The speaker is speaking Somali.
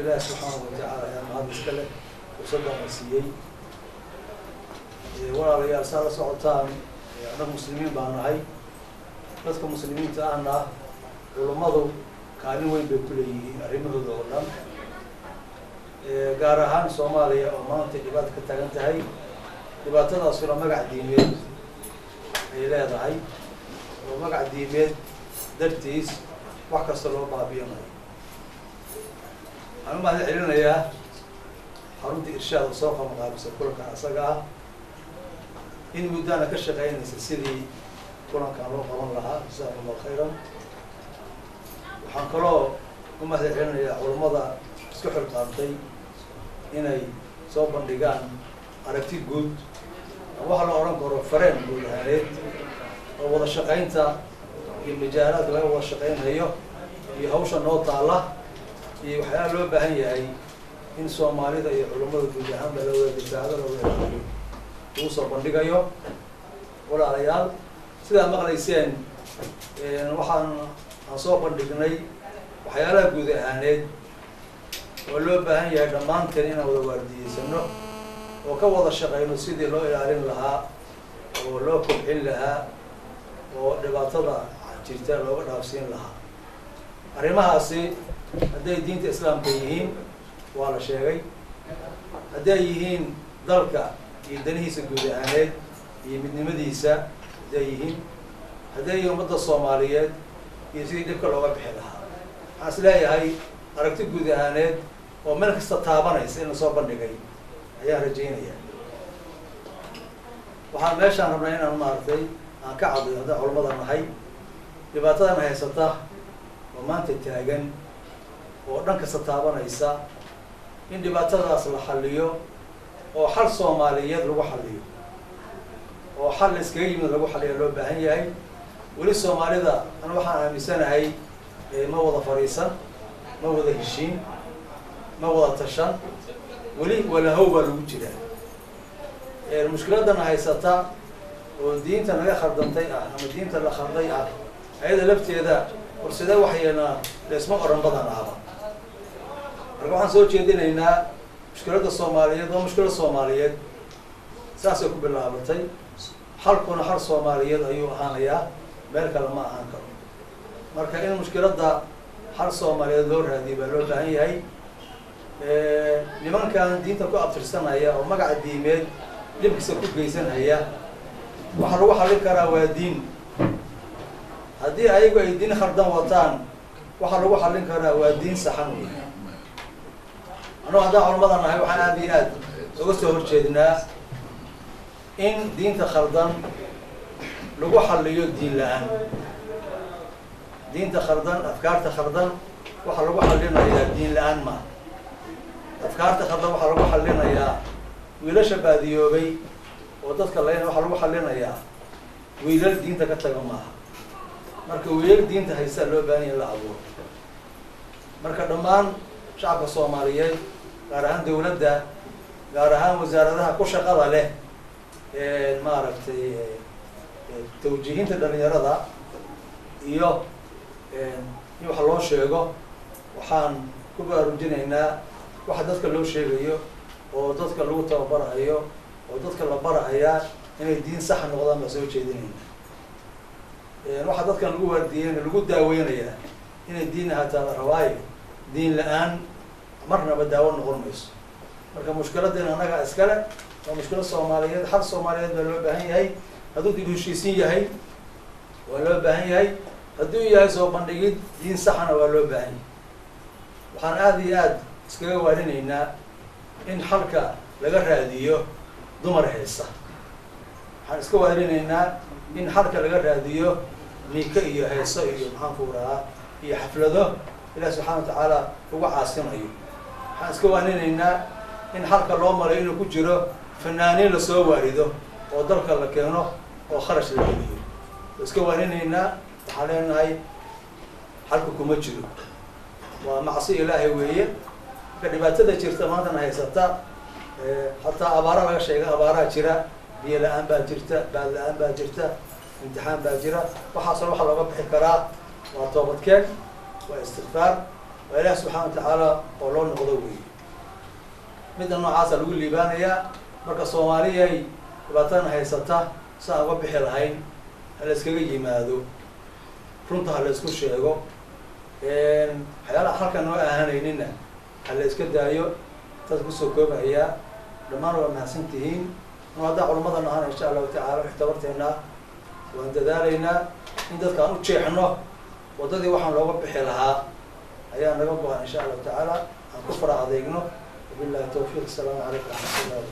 الله سبحانه وتعالى يا معاد مسكلة وصدق مسيحي ولا رجال صار صعوتان أنا مسلمين بعناي بس كمسلمين تاعنا ولماذا كانوا وين بكليه أريمه دولان قارهان سوماليا وما تجيبات كتاعن تهاي جبات الأصفر ما قاعدين لا هاي وما قاعدين درتيس وحكسر له بابينا أنا ما أدري يا حرمت إرشاد وسوق مقابس كل كان أسقى إن ودانا كشغين سلسلة كل كان له قرن لها جزاهم الله خيرا وحنكلو وما أدري يا علماء سكحر قانتي إني صوب بندقان عرفتي جود وحلا أوران كرو فرين جود هاليت ووضع شقين تا المجالات اللي وضع شقين هيو يهوش النقطة الله وحياة لو بهني هاي إن سوماليدا علماء الجهان بلو الدفاع لو وصل بندقيو ولا ريال سيدا مغليسين وحن صوب بندقني وحياة جود هانيد ولو بهني هاي دمان كنينا ولا وردي سنو وكوضع الشقين سيدي لو يعلن لها ولو كبحين لها ودباطة جرتا لو نافسين لها arrimahaasi hadday diinta islaamka yihiin waa la sheegay hadday yihiin dalka iyo danihiisa guud ahaaneed iyo midnimadiisa hadday yihiin hadday yihiin ummadda Soomaaliyeed iyo sidii dhibka looga bixi lahaa waxaan is leeyahay aragti guud ahaaneed oo meel kasta taabanaysa in la soo bandhigay ayaan rajaynayaa waxaan meeshaan rabnaa inaan maartay aan ka caddeeyo haddaan culimada nahay dhibaatadan haysata ومانت تاجن ودنك ستابنيسا إن دبعتها أصل حليو وحل صوماليات لو حليو وحل إسكاي من لو حليو لو بهني هاي وللصومالي ذا أنا بحنا مثلا هاي ما وضع فريسا ما وضع هشين ما وضع تشان ولا هو الوجود المشكلة ده هاي ستا والدين تنا خردمتي أنا الدين تنا خردي هذا لبتي هذا ورسده وحينا لاسمه قرن بدن عابا رجعان سوى جدينا هنا مشكلة الصومالية ده مشكلة الصومالية ساسي كوب اللعبتي حركنا حر الصومالية أيوة هانيا مالك لما هانكر مركا إن المشكلة ده حر الصومالية دور هذه بلور هي لمن كان دين تكو أبترسان هي أو ما قاعد ديمين لبكس كوب جيسان هي وحروح عليك روادين هذه أيوة الدين خردان وطن وحلو حلين كنا والدين سحنوي أنا هذا علماء أنا هاي وحنا بيئات وقصته هرشيدنا إن دين تخردان لو حليو الدين الآن دين تخردان أفكار تخردان وحلو حلينا إلى الدين الآن ما أفكار تخردان وحلو حلينا إلى ولا شباب ديوبي وتذكر لنا وحلو حلينا إلى ولا الدين تكتب معها marka weeyar diinta haysa loo baahan yahay la abuuro marka dhammaan shacabka Soomaaliyeed gaar ahaan dawladda gaar ahaan wasaaradaha ku shaqada leh maaragtay tawjiihinta dhalinyarada iyo in wax loo sheego waxaan ku baraarujinaynaa waxa dadka loo sheegayo oo dadka lagu tababarayo oo dadka la barayaa inay diin sax noqdaan ma soo jeedinayna waxa dadkan lagu wardiyeen lagu daaweynaya inay diinaha taa rawaayo diin la'aan marnaba daawo noqon mayso marka mushkiladana anaga iskale waa mushkilad Soomaaliyeed hal Soomaaliyeed baa loo baahan yahay hadduu dib u heshiisiin yahay waa loo baahan yahay hadduu yahay soo bandhigid diin saxana waa loo baahan yahay waxaan aad iyo aad iskaga waarinaynaa in halka laga raadiyo dumar heesa waxaan iska waarinaynaa in halka laga raadiyo niika iyo heeso iyo maxaan ku rahaa iyo xaflado Ilaahay subhanahu wa ta'ala ugu caasinayo waxaan iska waaninaynaa in halka loo maray inuu ku jiro fanaaniin la soo waarido oo dalka la keeno oo kharash la geliyo iska waaninaynaa waxaan leenahay halka kuma jiro waa macsi Ilaahay weeye ka dhibaatada jirta maanta haysata hatta abaara laga sheegay abaara jira biyo la'aan baa jirta baad la'aan baa jirta imtixaan baa jira waxa soo waxa looga bixi karaa waa toobadkeen waa istighfar وإله سبحانه وتعالى قولون نقضوي midna noocaasa lagu liibaanayaa marka Soomaaliya ay dhibaatana haysata saa uga bixi lahayn hal iskaga yimaado runta hal isku sheego waxyaalaha halkan oo ahaanaynina hal iska daayo dad ku soo koobaya dhammaan waa mahadsantihiin wada culimadana aan insha Allah ta'ala waxtabarteena waan dadaalayna in dadka u jeexno wadadii waxaan looga bixi lahaa ayaa naga go'an insha Allah ta'ala aan ku fara adeegno بالله التوفيق. السلام عليكم ورحمة الله.